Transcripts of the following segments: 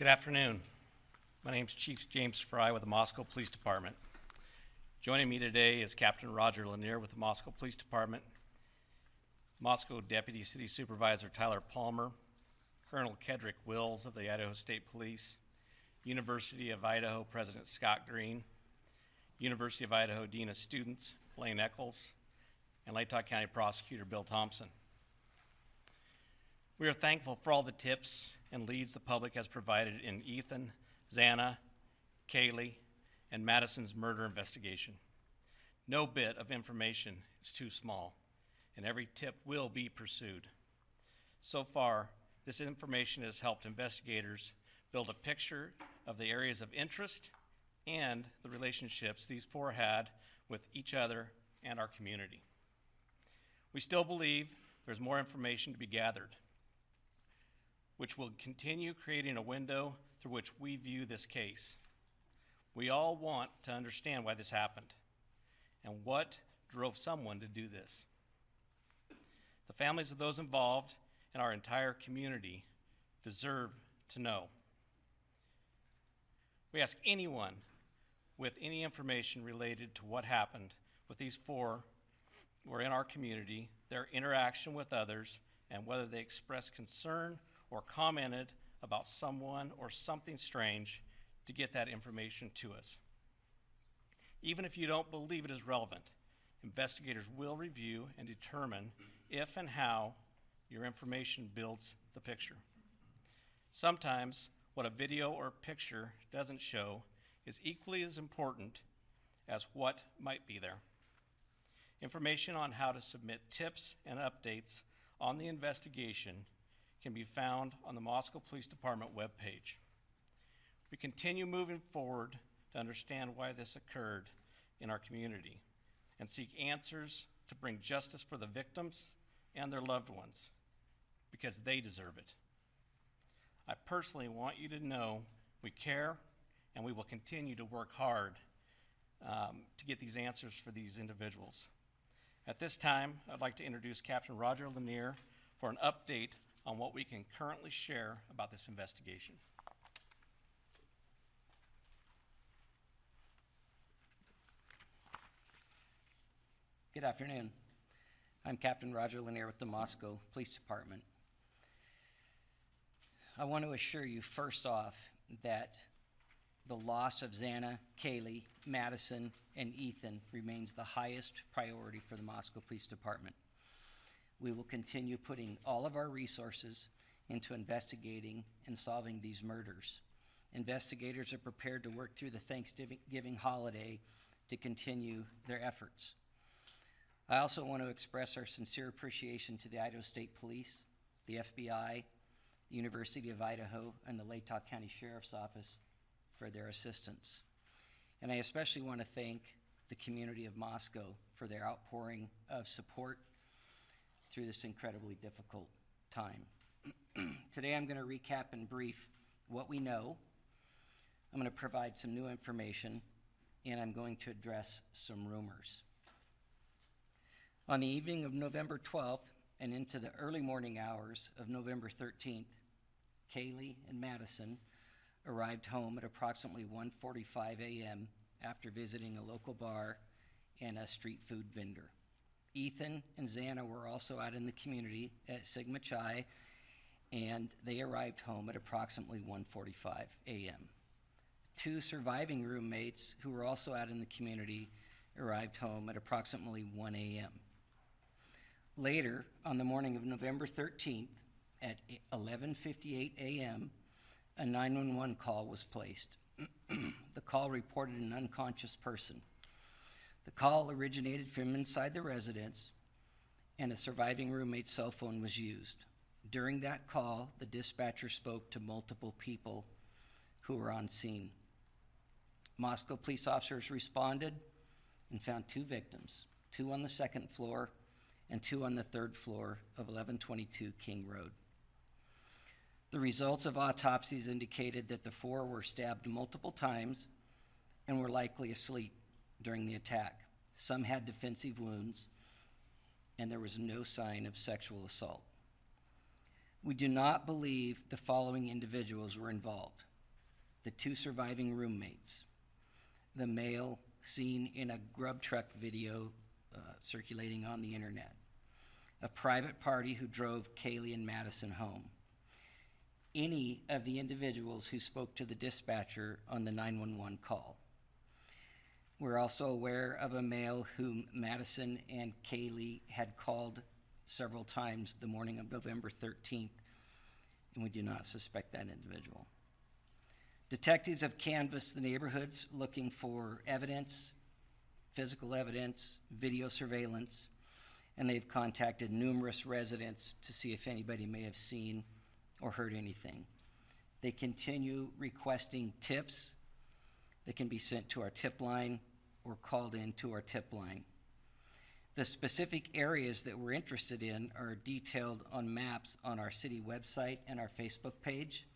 Good afternoon. My name is Chief James Fry with the Moscow Police Department. Joining me today is Captain Roger Lanier with the Moscow Police Department, Moscow Deputy City Supervisor Tyler Palmer, Colonel Kedrick Wills of the Idaho State Police, University of Idaho President Scott Green, University of Idaho Dean of Students Blaine Eccles, and Latah County Prosecutor Bill Thompson. We are thankful for all the tips and leads the public has provided in Ethan, Xana, Kaylee, and Madison's murder investigation. No bit of information is too small, and every tip will be pursued. So far, this information has helped investigators build a picture of the areas of interest and the relationships these four had with each other and our community. We still believe there's more information to be gathered, which will continue creating a window through which we view this case. We all want to understand why this happened and what drove someone to do this. The families of those involved and our entire community deserve to know. We ask anyone with any information related to what happened with these four who are in our community, their interaction with others, and whether they expressed concern or commented about someone or something strange, to get that information to us. Even if you don't believe it is relevant, investigators will review and determine if and how your information builds the picture. Sometimes what a video or picture doesn't show is equally as important as what might be there. Information on how to submit tips and updates on the investigation can be found on the Moscow Police Department webpage. We continue moving forward to understand why this occurred in our community and seek answers to bring justice for the victims and their loved ones, because they deserve it. I personally want you to know we care, and we will continue to work hard to get these answers for these individuals. At this time, I'd like to introduce Captain Roger Lanier for an update on what we can currently share about this investigation. Good afternoon. I'm Captain Roger Lanier with the Moscow Police Department. I want to assure you first off that the loss of Xana, Kaylee, Madison, and Ethan remains the highest priority for the Moscow Police Department. We will continue putting all of our resources into investigating and solving these murders. Investigators are prepared to work through the Thanksgiving holiday to continue their efforts. I also want to express our sincere appreciation to the Idaho State Police, the FBI, the University of Idaho, and the Latah County Sheriff's Office for their assistance. And I especially want to thank the community of Moscow for their outpouring of support through this incredibly difficult time. Today I'm going to recap in brief what we know. I'm going to provide some new information, and I'm going to address some rumors. On the evening of November 12th and into the early morning hours of November 13th, Kaylee and Madison arrived home at approximately 1:45 a.m. after visiting a local bar and a street food vendor. Ethan and Xana were also out in the community at Sigma Chi, and they arrived home at approximately 1:45 a.m. Two surviving roommates who were also out in the community arrived home at approximately 1 a.m. Later, on the morning of November 13th at 11:58 a.m., a 911 call was placed. The call reported an unconscious person. The call originated from inside the residence, and a surviving roommate's cell phone was used. During that call, the dispatcher spoke to multiple people who were on scene. Moscow police officers responded and found two victims, two on the second floor and two on the third floor of 1122 King Road. The results of autopsies indicated that the four were stabbed multiple times and were likely asleep during the attack. Some had defensive wounds, and there was no sign of sexual assault. We do not believe the following individuals were involved: the 2 surviving roommates, the male seen in a grub truck video circulating on the internet, a private party who drove Kaylee and Madison home, any of the individuals who spoke to the dispatcher on the 911 call. We're also aware of a male whom Madison and Kaylee had called several times the morning of November 13th, and we do not suspect that individual. Detectives have canvassed the neighborhoods looking for evidence, physical evidence, video surveillance, and they've contacted numerous residents to see if anybody may have seen or heard anything. They continue requesting tips that can be sent to our tip line or called in to our tip line. The specific areas that we're interested in are detailed on maps on our city website and our Facebook page,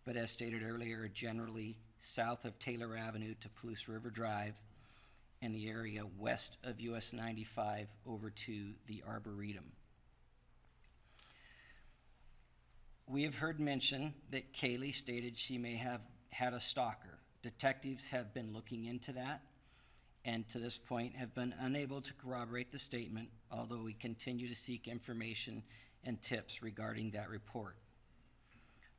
but as stated earlier, generally south of Taylor Avenue to Palouse River Drive and the area west of US 95 over to the Arboretum. We have heard mention that Kaylee stated she may have had a stalker. Detectives have been looking into that, and to this point have been unable to corroborate the statement, although we continue to seek information and tips regarding that report.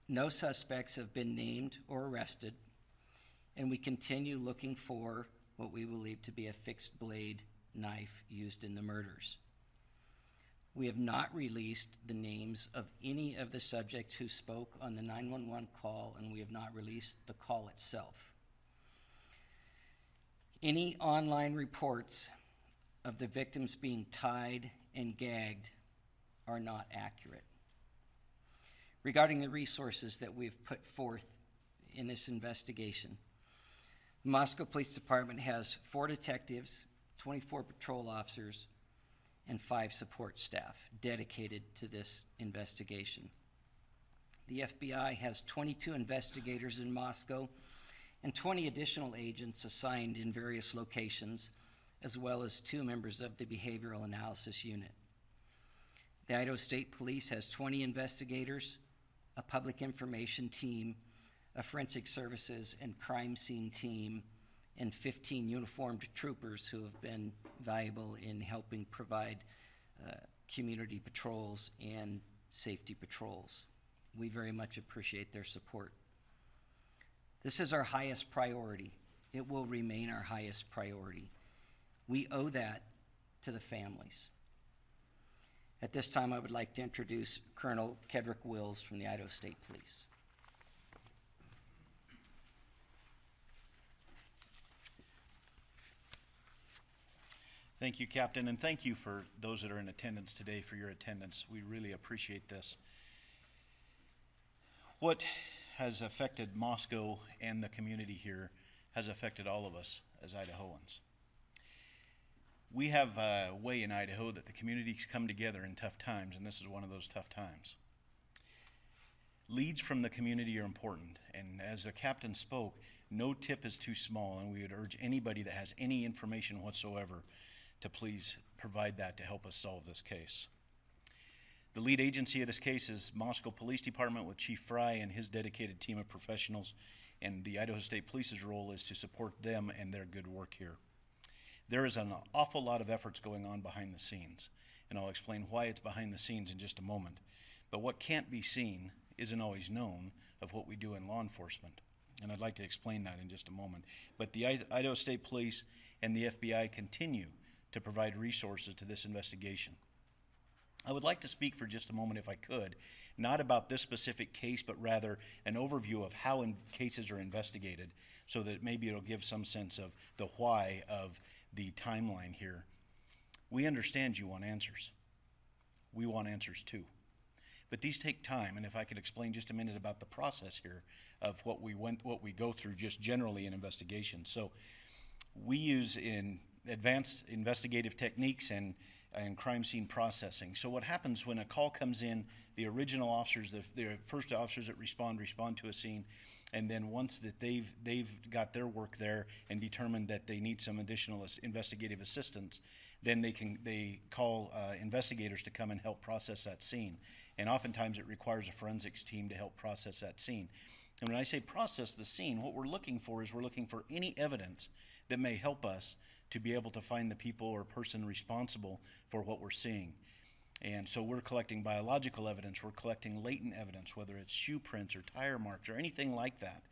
No suspects have been named or arrested, and we continue looking for what we believe to be a fixed blade knife used in the murders. We have not released the names of any of the subjects who spoke on the 911 call, and we have not released the call itself. Any online reports of the victims being tied and gagged are not accurate. Regarding the resources that we've put forth in this investigation, the Moscow Police Department has 4 detectives, 24 patrol officers, and 5 support staff dedicated to this investigation. The FBI has 22 investigators in Moscow and 20 additional agents assigned in various locations, as well as 2 members of the Behavioral Analysis Unit. The Idaho State Police has 20 investigators, a public information team, a forensic services and crime scene team, and 15 uniformed troopers who have been valuable in helping provide community patrols and safety patrols. We very much appreciate their support. This is our highest priority. It will remain our highest priority. We owe that to the families. At this time, I would like to introduce Colonel Kedrick Wills from the Idaho State Police. Thank you, Captain, and thank you for those that are in attendance today for your attendance. We really appreciate this. What has affected Moscow and the community here has affected all of us as Idahoans. We have a way in Idaho that the communities come together in tough times, and this is one of those tough times. Leads from the community are important, and as the captain spoke, no tip is too small, and we would urge anybody that has any information whatsoever to please provide that to help us solve this case. The lead agency of this case is Moscow Police Department with Chief Fry and his dedicated team of professionals, and the Idaho State Police's role is to support them and their good work here. There is an awful lot of efforts going on behind the scenes, and I'll explain why it's behind the scenes in just a moment. But what can't be seen isn't always known of what we do in law enforcement, and I'd like to explain that in just a moment. But the Idaho State Police and the FBI continue to provide resources to this investigation. I would like to speak for just a moment, if I could, not about this specific case, but rather an overview of how cases are investigated, so that maybe it'll give some sense of the why of the timeline here. We understand you want answers. We want answers too. But these take time, and if I could explain just a minute about the process here of what we go through just generally in investigations. So we use in advanced investigative techniques and crime scene processing. So what happens when a call comes in, the original officers, the first officers that respond to a scene, and then once that they've got their work there and determined that they need some additional investigative assistance, then they call investigators to come and help process that scene. And oftentimes it requires a forensics team to help process that scene. And when I say process the scene, what we're looking for is we're looking for any evidence that may help us to be able to find the people or person responsible for what we're seeing. And so we're collecting biological evidence, we're collecting latent evidence, whether it's shoe prints or tire marks or anything like that.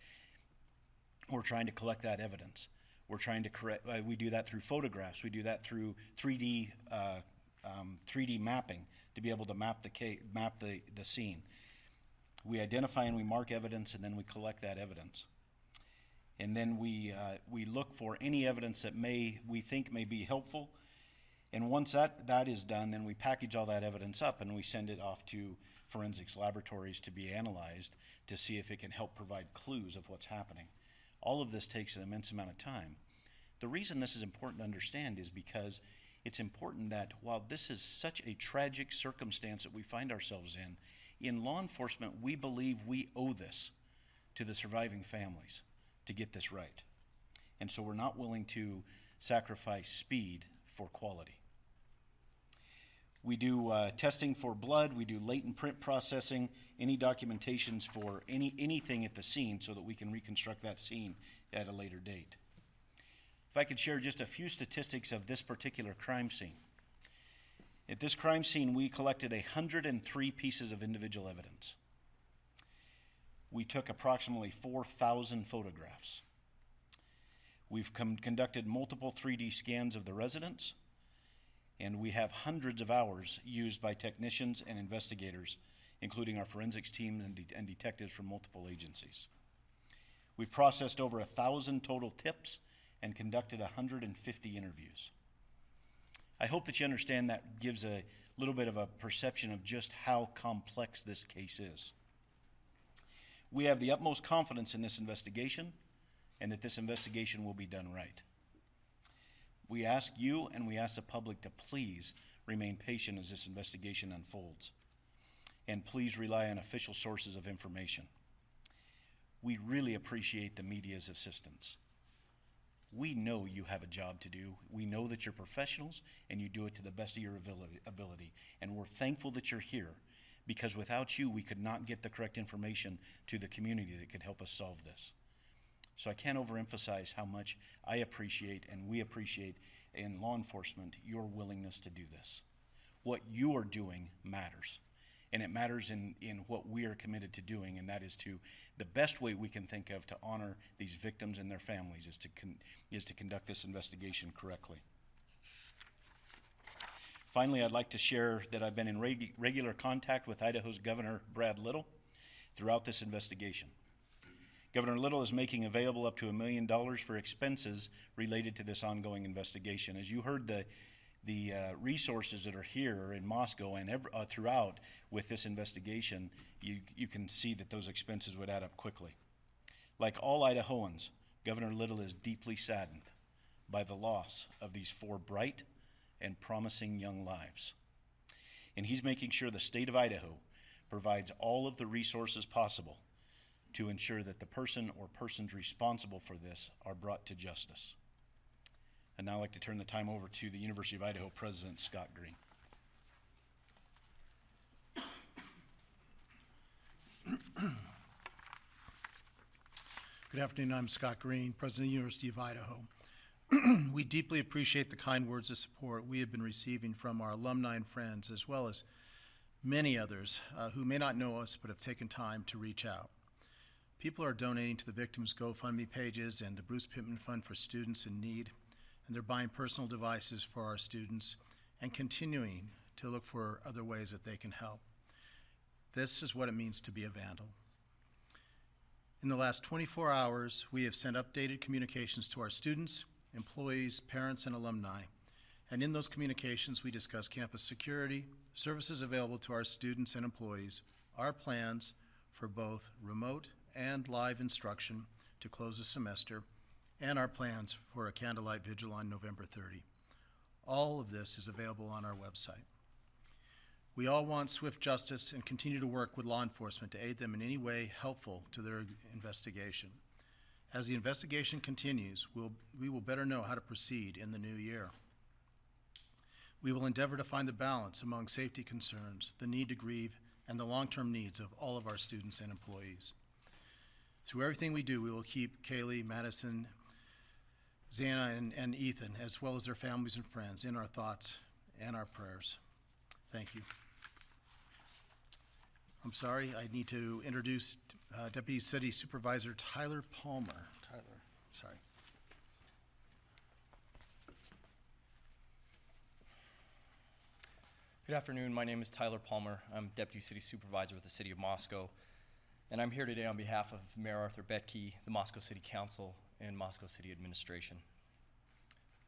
We're trying to collect that evidence. We're trying to correct, we do that through photographs, we do that through 3D mapping to be able to map the scene. We identify and we mark evidence, and then we collect that evidence. And then we look for any evidence that we think may be helpful. And once that is done, then we package all that evidence up and we send it off to forensics laboratories to be analyzed to see if it can help provide clues of what's happening. All of this takes an immense amount of time. The reason this is important to understand is because it's important that while this is such a tragic circumstance that we find ourselves in law enforcement, we believe we owe this to the surviving families to get this right. And so we're not willing to sacrifice speed for quality. We do testing for blood, we do latent print processing, any documentations for anything at the scene so that we can reconstruct that scene at a later date. If I could share just a few statistics of this particular crime scene. At this crime scene, we collected 103 pieces of individual evidence. We took approximately 4,000 photographs. We've conducted multiple 3D scans of the residents, and we have hundreds of hours used by technicians and investigators, including our forensics team and detectives from multiple agencies. We've processed over 1,000 total tips and conducted 150 interviews. I hope that you understand that gives a little bit of a perception of just how complex this case is. We have the utmost confidence in this investigation and that this investigation will be done right. We ask you and we ask the public to please remain patient as this investigation unfolds. And please rely on official sources of information. We really appreciate the media's assistance. We know you have a job to do. We know that you're professionals and you do it to the best of your ability. And we're thankful that you're here because without you, we could not get the correct information to the community that could help us solve this. So I can't overemphasize how much I appreciate and we appreciate in law enforcement your willingness to do this. What you are doing matters. And it matters in what we are committed to doing, and that is to the best way we can think of to honor these victims and their families is to conduct this investigation correctly. Finally, I'd like to share that I've been in regular contact with Idaho's Governor Brad Little throughout this investigation. Governor Little is making available up to $1 million for expenses related to this ongoing investigation. As you heard the resources that are here in Moscow and throughout with this investigation, you can see that those expenses would add up quickly. Like all Idahoans, Governor Little is deeply saddened by the loss of these 4 bright and promising young lives. And he's making sure the state of Idaho provides all of the resources possible to ensure that the person or persons responsible for this are brought to justice. And now I'd like to turn the time over to the University of Idaho President Scott Green. Good afternoon, I'm Scott Green, President of the University of Idaho. We deeply appreciate the kind words of support we have been receiving from our alumni and friends, as well as many others who may not know us but have taken time to reach out. People are donating to the victims' GoFundMe pages and the Bruce Pittman Fund for Students in Need, and they're buying personal devices for our students and continuing to look for other ways that they can help. This is what it means to be a vandal. In the last 24 hours, we have sent updated communications to our students, employees, parents, and alumni. And in those communications, we discuss campus security, services available to our students and employees, our plans for both remote and live instruction to close the semester, and our plans for a candlelight vigil on November 30. All of this is available on our website. We all want swift justice and continue to work with law enforcement to aid them in any way helpful to their investigation. As the investigation continues, we will better know how to proceed in the new year. We will endeavor to find the balance among safety concerns, the need to grieve, and the long-term needs of all of our students and employees. Through everything we do, we will keep Kaylee, Madison, Xana, and Ethan, as well as their families and friends, in our thoughts and our prayers. Thank you. I'm sorry, I need to introduce Deputy City Supervisor Tyler Palmer. Tyler, sorry. Good afternoon. My name is Tyler Palmer. I'm Deputy City Supervisor with the City of Moscow, and I'm here today on behalf of Mayor Arthur Betke, the Moscow City Council, and Moscow City Administration.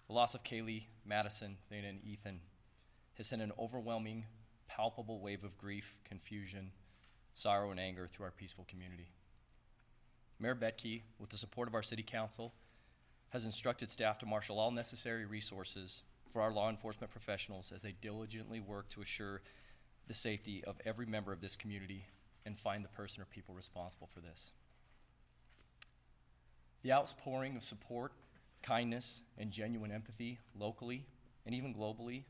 The loss of Kaylee, Madison, Xana, and Ethan has sent an overwhelming, palpable wave of grief, confusion, sorrow, and anger through our peaceful community. Mayor Betke, with the support of our City Council, has instructed staff to marshal all necessary resources for our law enforcement professionals as they diligently work to assure the safety of every member of this community and find the person or people responsible for this. The outpouring of support, kindness, and genuine empathy locally and even globally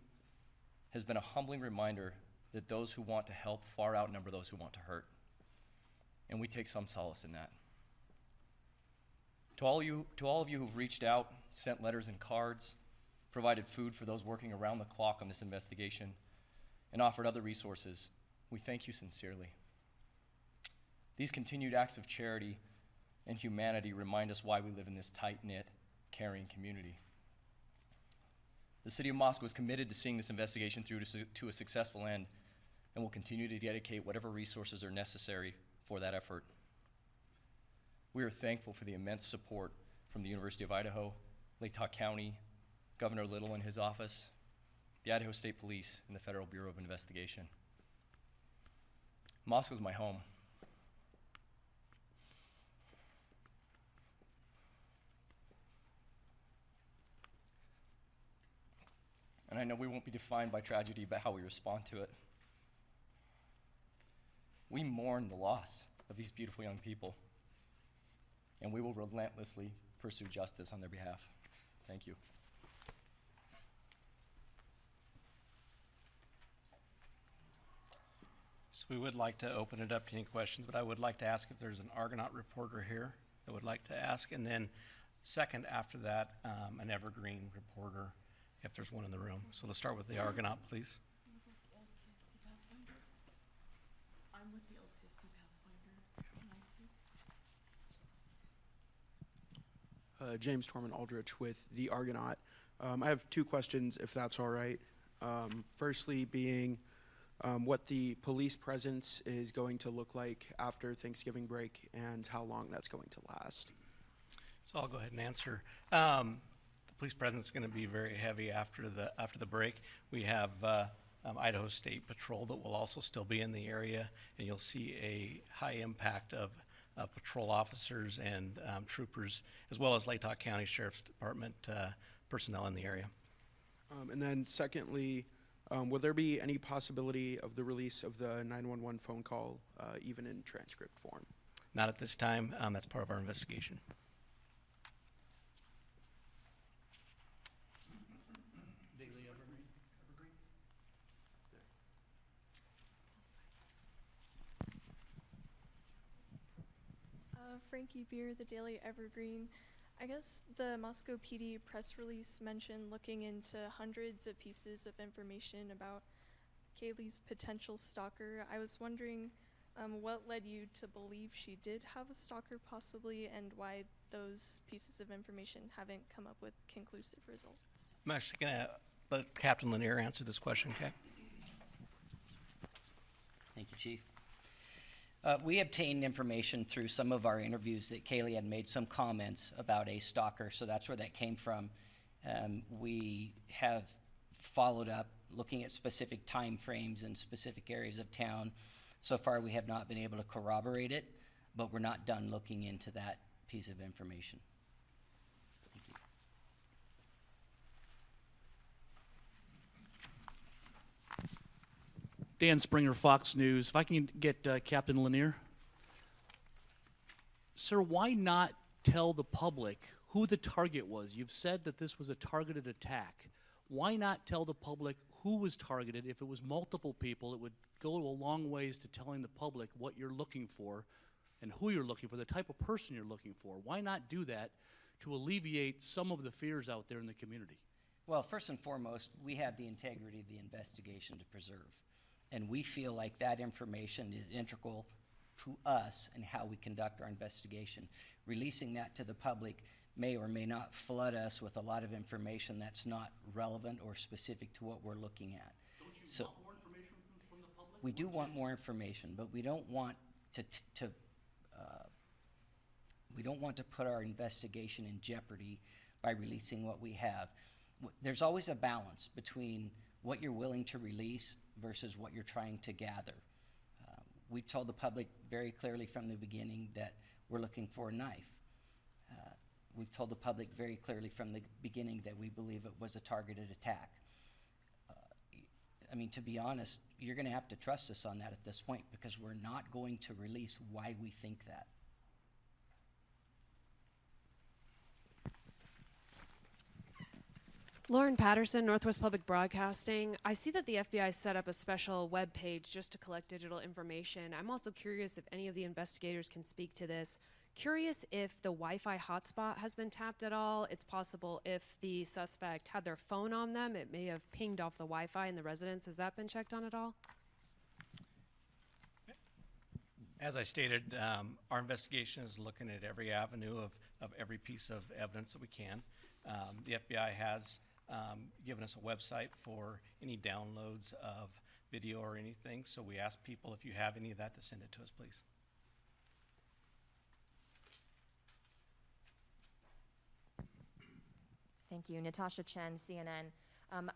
has been a humbling reminder that those who want to help far outnumber those who want to hurt. And we take some solace in that. To all of you who've reached out, sent letters and cards, provided food for those working around the clock on this investigation, and offered other resources, we thank you sincerely. These continued acts of charity and humanity remind us why we live in this tight-knit, caring community. The City of Moscow is committed to seeing this investigation through to a successful end and will continue to dedicate whatever resources are necessary for that effort. We are thankful for the immense support from the University of Idaho, Lake Tahoe County, Governor Little and his office, the Idaho State Police, and the Federal Bureau of Investigation. Moscow is my home. And I know we won't be defined by tragedy, but how we respond to it. We mourn the loss of these beautiful young people, and we will relentlessly pursue justice on their behalf. Thank you. So we would like to open it up to any questions, but I would like to ask if there's an Argonaut reporter here that would like to ask, and then second after that, an Evergreen reporter, if there's one in the room. So let's start with the Argonaut, please. I'm with the LCSC Pathfinder. James Torman Aldrich with the Argonaut. I have two questions, if that's all right. Firstly being what the police presence is going to look like after Thanksgiving break and how long that's going to last. So I'll go ahead and answer. The police presence is going to be very heavy after the break. We have Idaho State Patrol that will also still be in the area, and you'll see a high impact of patrol officers and troopers, as well as Lake Tahoe County Sheriff's Department personnel in the area. And then secondly, will there be any possibility of the release of the 911 phone call, even in transcript form? Not at this time. That's part of our investigation. Frankie Beer, the Daily Evergreen. I guess the Moscow PD press release mentioned looking into hundreds of pieces of information about Kaylee's potential stalker. I was wondering what led you to believe she did have a stalker possibly, and why those pieces of information haven't come up with conclusive results. I'm actually going to let Captain Lanier answer this question, okay? Thank you, Chief. We obtained information through some of our interviews that Kaylee had made some comments about a stalker, so that's where that came from. We have followed up looking at specific time frames in specific areas of town. So far, we have not been able to corroborate it, but we're not done looking into that piece of information. Thank you. Dan Springer, Fox News. If I can get Captain Lanier. Sir, why not tell the public who the target was? You've said that this was a targeted attack. Why not tell the public who was targeted? If it was multiple people, it would go a long ways to telling the public what you're looking for and who you're looking for, the type of person you're looking for. Why not do that to alleviate some of the fears out there in the community? Well, first and foremost, we have the integrity of the investigation to preserve. And we feel like that information is integral to us and how we conduct our investigation. Releasing that to the public may or may not flood us with a lot of information that's not relevant or specific to what we're looking at. Don't you So want more information from the public? we do want more information, but we don't want to put our investigation in jeopardy by releasing what we have. There's always a balance between what you're willing to release versus what you're trying to gather. We told the public very clearly from the beginning that we're looking for a knife. We've told the public very clearly from the beginning that we believe it was a targeted attack. I mean, to be honest, you're going to have to trust us on that at this point, because we're not going to release why we think that. Lauren Patterson, Northwest Public Broadcasting. I see that the FBI set up a special web page just to collect digital information. I'm also curious if any of the investigators can speak to this. Curious if the Wi-Fi hotspot has been tapped at all. It's possible if the suspect had their phone on them, it may have pinged off the Wi-Fi in the residence. Has that been checked on at all? As I stated, our investigation is looking at every avenue of every piece of evidence that we can. The FBI has given us a website for any downloads of video or anything, so we ask people, if you have any of that, to send it to us, please. Thank you. Natasha Chen, CNN.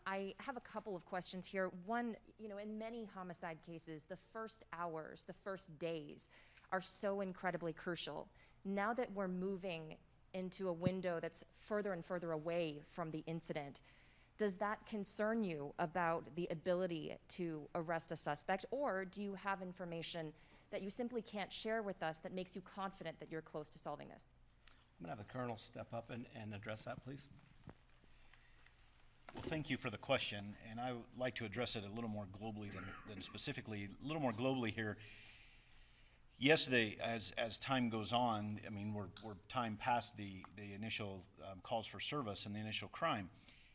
I have a couple of questions here. One, in many homicide cases, the first hours, the first days are so incredibly crucial. Now that we're moving into a window that's further and further away from the incident, does that concern you about the ability to arrest a suspect, or do you have information that you simply can't share with us that makes you confident that you're close to solving this? I'm going to have the Colonel step up and address that, please. Well, thank you for the question, and I would like to address it a little more globally than specifically. A little more globally here. Yes, as time goes on, I mean, we're time past the initial calls for service and the initial crime.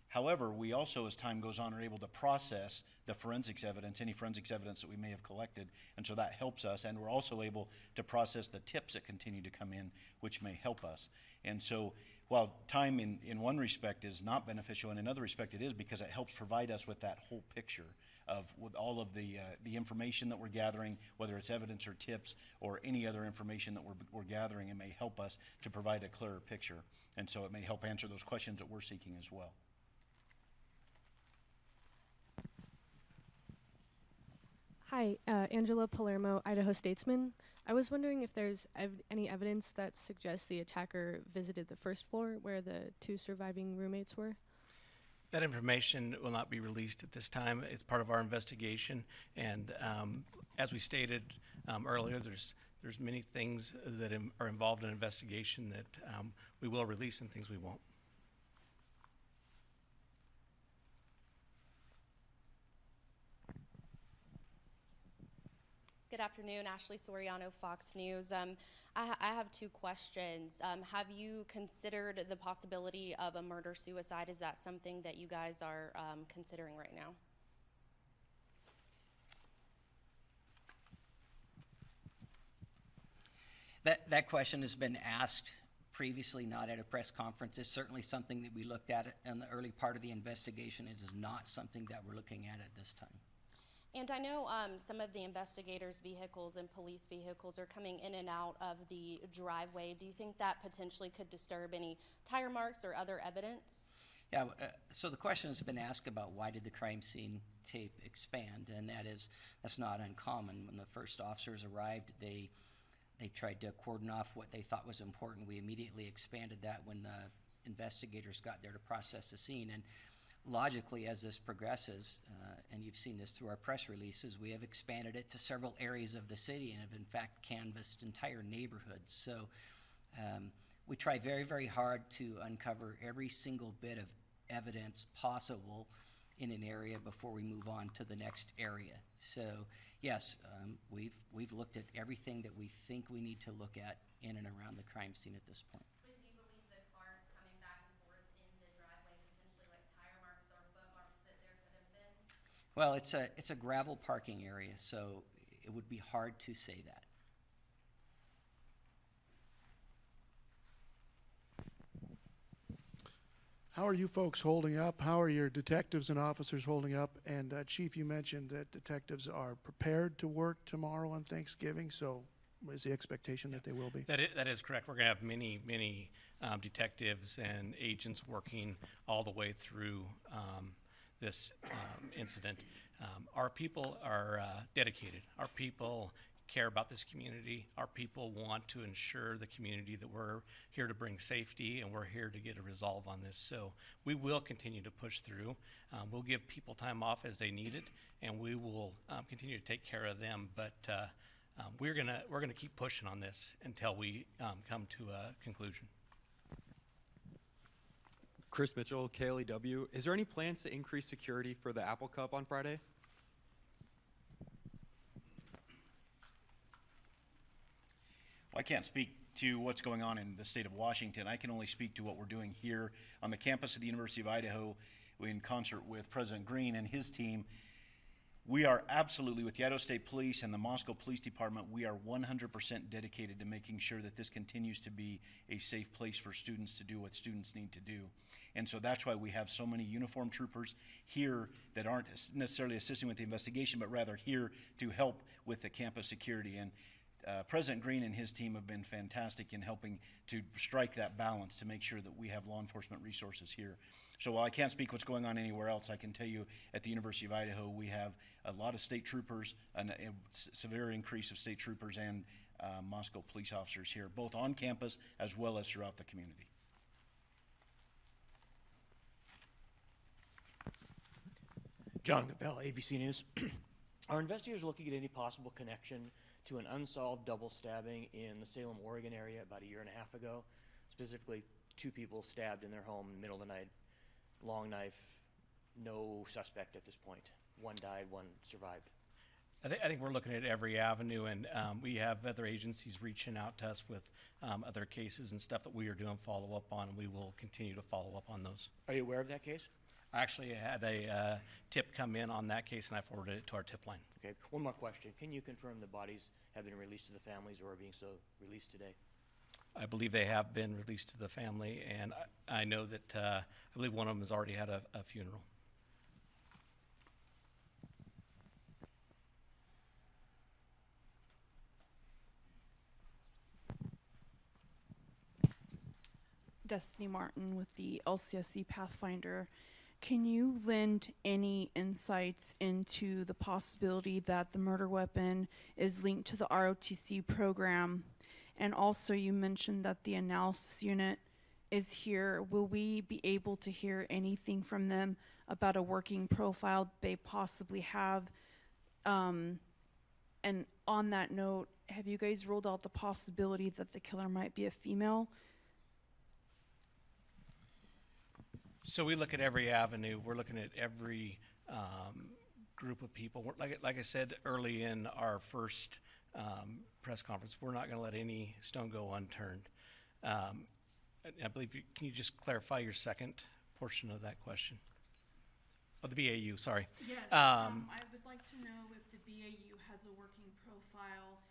However, we also, as time goes on, are able to process the forensics evidence, any forensics evidence that we may have collected, and so that helps us. And we're also able to process the tips that continue to come in, which may help us. And so, while time in one respect is not beneficial, in another respect it is, because it helps provide us with that whole picture with all of the information that we're gathering, whether it's evidence or tips or any other information that we're gathering. It may help us to provide a clearer picture, and so it may help answer those questions that we're seeking as well. Hi, Angela Palermo, Idaho Statesman. I was wondering if there's any evidence that suggests the attacker visited the first floor where the two surviving roommates were. That information will not be released at this time. It's part of our investigation, and as we stated earlier, there's many things that are involved in an investigation that we will release and things we won't. Good afternoon, Ashley Soriano, Fox News. I have two questions. Have you considered the possibility of a murder-suicide? Is that something that you guys are considering right now? That question has been asked previously, not at a press conference. It's certainly something that we looked at in the early part of the investigation. It is not something that we're looking at this time. And I know some of the investigators' vehicles and police vehicles are coming in and out of the driveway. Do you think that potentially could disturb any tire marks or other evidence? Yeah, so the question has been asked about why did the crime scene tape expand, and that's not uncommon. When the first officers arrived, they tried to cordon off what they thought was important. We immediately expanded that when the investigators got there to process the scene. And logically, as this progresses, and you've seen this through our press releases, we have expanded it to several areas of the city and have in fact canvassed entire neighborhoods. So we try very, very hard to uncover every single bit of evidence possible in an area before we move on to the next area. So, yes, we've looked at everything that we think we need to look at in and around the crime scene at this point. But do you believe the cars coming back and forth in the driveway, potentially like tire marks or foot marks that there could have been? Well, it's a gravel parking area, so it would be hard to say that. How are you folks holding up? How are your detectives and officers holding up? And Chief, you mentioned that detectives are prepared to work tomorrow on Thanksgiving, so is the expectation that they will be? That is correct. We're going to have many detectives and agents working all the way through this incident. Our people are dedicated. Our people care about this community. Our people want to ensure the community that we're here to bring safety and we're here to get a resolve on this. So we will continue to push through. We'll give people time off as they need it, and we will continue to take care of them. But we're gonna keep pushing on this until we come to a conclusion. Chris Mitchell, KLEW. Is there any plans to increase security for the Apple Cup on Friday? Well, I can't speak to what's going on in the state of Washington. I can only speak to what we're doing here on the campus of the University of Idaho in concert with President Green and his team. We are absolutely, with the Idaho State Police and the Moscow Police Department, we are 100% dedicated to making sure that this continues to be a safe place for students to do what students need to do. And so that's why we have so many uniformed troopers here that aren't necessarily assisting with the investigation, but rather here to help with the campus security. And President Green and his team have been fantastic in helping to strike that balance to make sure that we have law enforcement resources here. So while I can't speak what's going on anywhere else, I can tell you at the University of Idaho we have a lot of state troopers, a severe increase of state troopers and Moscow police officers here, both on campus as well as throughout the community. John Gabell, ABC News. Are investigators looking at any possible connection to an unsolved double stabbing in the Salem, Oregon area about a year and a half ago? Specifically, 2 people stabbed in their home in the middle of the night. Long knife, no suspect at this point. One died, one survived. I think we're looking at every avenue, and we have other agencies reaching out to us with other cases and stuff that we are doing follow-up on, and we will continue to follow up on those. Are you aware of that case? I actually had a tip come in on that case, and I forwarded it to our tip line. Okay, one more question. Can you confirm the bodies have been released to the families or are being so released today? I believe they have been released to the family, and I know that I believe one of them has already had a funeral. Destiny Martin with the LCSC Pathfinder. Can you lend any insights into the possibility that the murder weapon is linked to the ROTC program? And also you mentioned that the analysis unit is here. Will we be able to hear anything from them about a working profile they possibly have? And on that note, have you guys ruled out the possibility that the killer might be a female? So we look at every avenue. We're looking at every group of people. Like I said early in our first press conference, we're not going to let any stone go unturned. I believe can you just clarify your second portion of that question? Oh, the BAU, sorry. Yes, I would like to know if the BAU has a working profile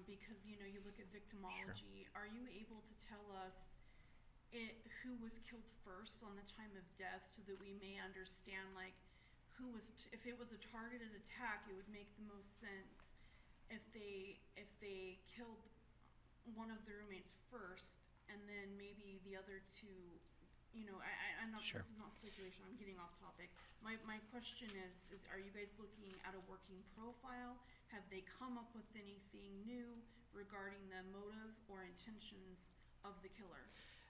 because, you look at victimology. Sure. Are you able to tell us who was killed first on the time of death so that we may understand, who was, if it was a targeted attack, it would make the most sense if they killed one of the roommates first and then maybe the other 2, I'm not, sure. This is not speculation, I'm getting off topic. My question is are you guys looking at a working profile? Have they come up with anything new regarding the motive or intentions of the killer?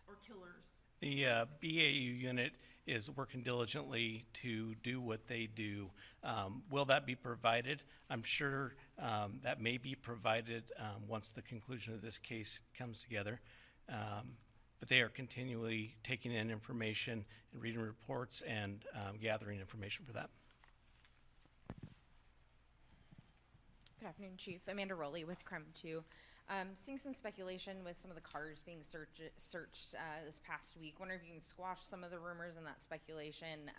Or killers. The BAU unit is working diligently to do what they do. Will that be provided? I'm sure that may be provided once the conclusion of this case comes together. but they are continually taking in information and reading reports and gathering information for that. Good afternoon, Chief. Amanda Rowley with Crime 2. Seeing some speculation with some of the cars being searched this past week. Wondering if you can squash some of the rumors and that speculation.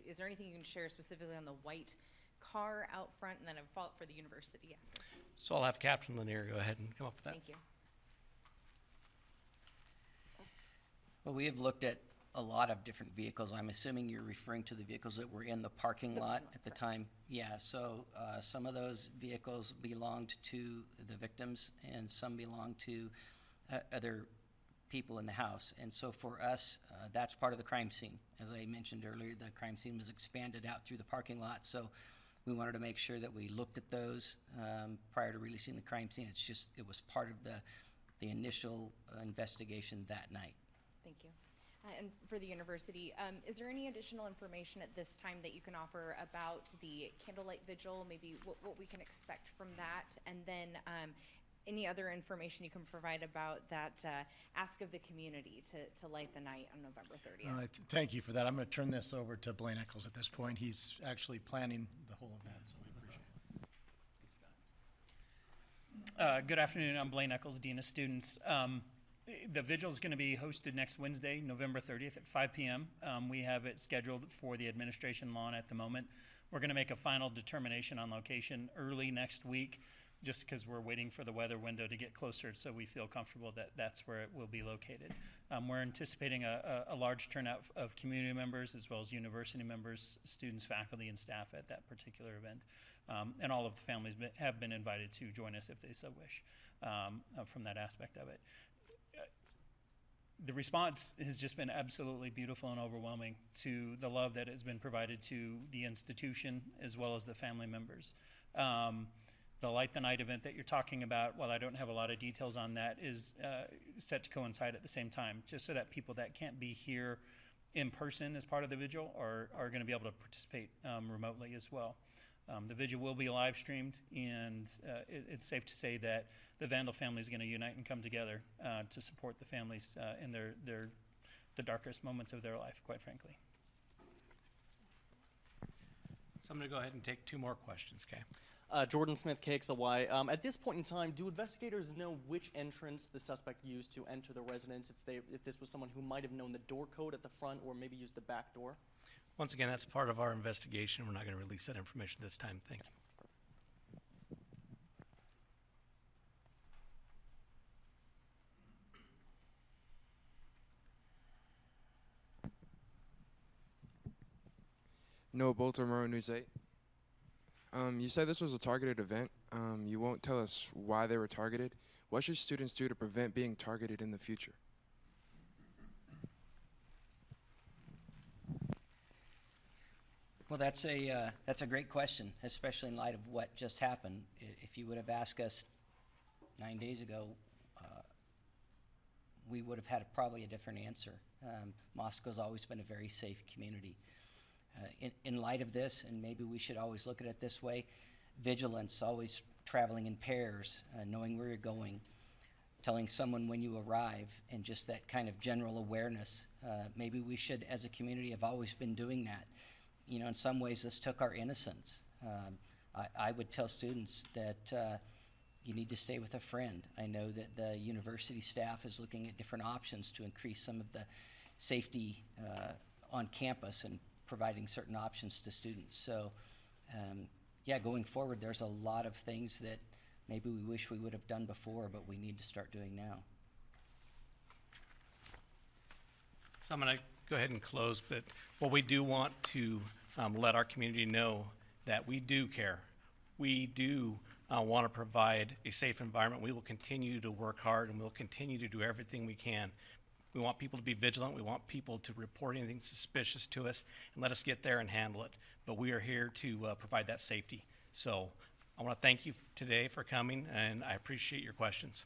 Is there anything you can share specifically on the white car out front, and then a follow-up for the university after? So I'll have Captain Lanier go ahead and come up with that. Thank you. Well, we have looked at a lot of different vehicles. I'm assuming you're referring to the vehicles that were in the parking lot at the time. Yeah, so some of those vehicles belonged to the victims and some belonged to other people in the house. And so for us, that's part of the crime scene. As I mentioned earlier, the crime scene was expanded out through the parking lot. So we wanted to make sure that we looked at those prior to releasing the crime scene. It was part of the initial investigation that night. Thank you. And for the university, is there any additional information at this time that you can offer about the candlelight vigil, maybe what we can expect from that, and then any other information you can provide about that ask of the community to light the night on November 30th? Thank you for that. I'm going to turn this over to Blaine Eccles at this point. He's actually planning the whole event, so we appreciate it. Good afternoon. I'm Blaine Eccles, Dean of Students. The vigil is going to be hosted next Wednesday, November 30th at 5 p.m. We have it scheduled for the administration lawn at the moment. We're going to make a final determination on location early next week, just because we're waiting for the weather window to get closer, so we feel comfortable that that's where it will be located. We're anticipating a large turnout of community members as well as university members, students, faculty, and staff at that particular event. And all of the families have been invited to join us if they so wish from that aspect of it. The response has just been absolutely beautiful and overwhelming to the love that has been provided to the institution as well as the family members. The Light the Night event that you're talking about, while I don't have a lot of details on that, is set to coincide at the same time, just so that people that can't be here in person as part of the vigil are going to be able to participate remotely as well. The vigil will be live streamed, and it's safe to say that the Vandal family is going to unite and come together to support the families in the darkest moments of their life, quite frankly. So I'm going to go ahead and take two more questions, okay? Jordan Smith, KXLY. At this point in time, do investigators know which entrance the suspect used to enter the residence, if this was someone who might have known the door code at the front or maybe used the back door? Once again, that's part of our investigation. We're not going to release that information this time. Thank you. Noah Baltimore, News 8. You said this was a targeted event. You won't tell us why they were targeted. What should students do to prevent being targeted in the future? Well, that's a great question, especially in light of what just happened. If you would have asked us 9 days ago, we would have had probably a different answer. Moscow's always been a very safe community. In light of this, and maybe we should always look at it this way, vigilance, always traveling in pairs, knowing where you're going, telling someone when you arrive, and just that kind of general awareness. Maybe we should, as a community, have always been doing that. You know, in some ways, this took our innocence. I would tell students that you need to stay with a friend. I know that the university staff is looking at different options to increase some of the safety on campus and providing certain options to students. So, yeah, going forward, there's a lot of things that maybe we wish we would have done before, but we need to start doing now. So I'm going to go ahead and close, but what we do want to let our community know that we do care. We do want to provide a safe environment. We will continue to work hard, and we'll continue to do everything we can. We want people to be vigilant. We want people to report anything suspicious to us and let us get there and handle it. But we are here to provide that safety. So I want to thank you today for coming, and I appreciate your questions.